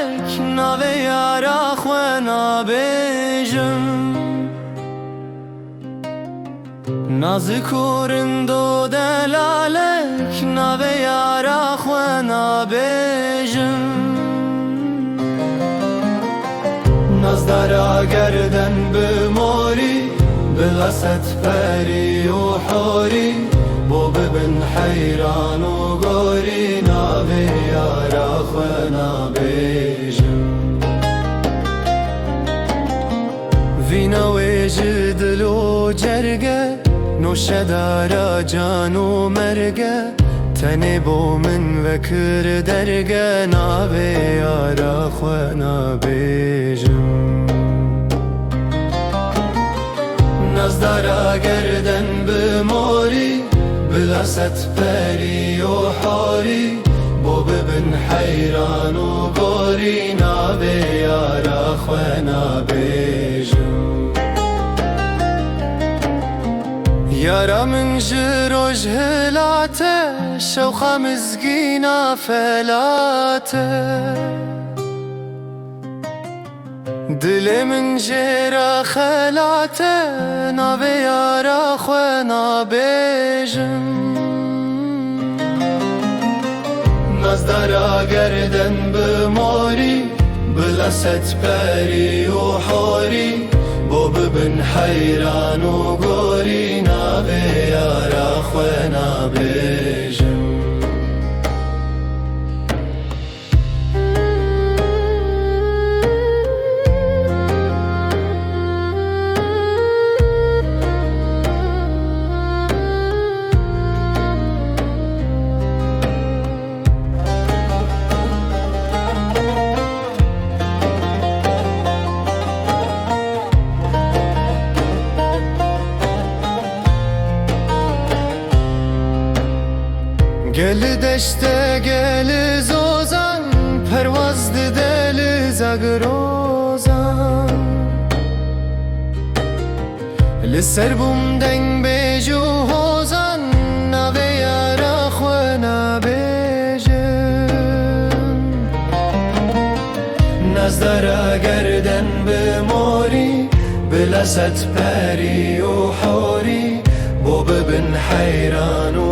لالك ناوی یارا خونا بیجم نازی کورندو دلالک ناوی یارا خونا بیجم نازدارا گردن بموری بغست پری و حوری بو ببن حیران و گوری ناوی یارا خونا بیجم وینوی جدل و جرگه نوشه دارا جان و مرگه تنی بو من وکر درگه ناوی یارا خونا بیجم نازدارا گردن بموری بلست پری و حوری بو ببن حیران و گوری ناوی یارا خونا بیجم یارا من جروج هلاته شوخا مزگینا فلاته دل من جرا خلاته ناوی یارا خونا بیجم نازدارا گردن بموری بلست پری و حوری بو ببن حیران و گوری ناوی یارا خونا بیجم گل دشته گل زوزان پرواز دل زگروزان لسر بوم دنگ بیجو هوزان ناوی یارا خونا بیجم نازدارا گردن بموری بلست پری و حوری بو ببن حیران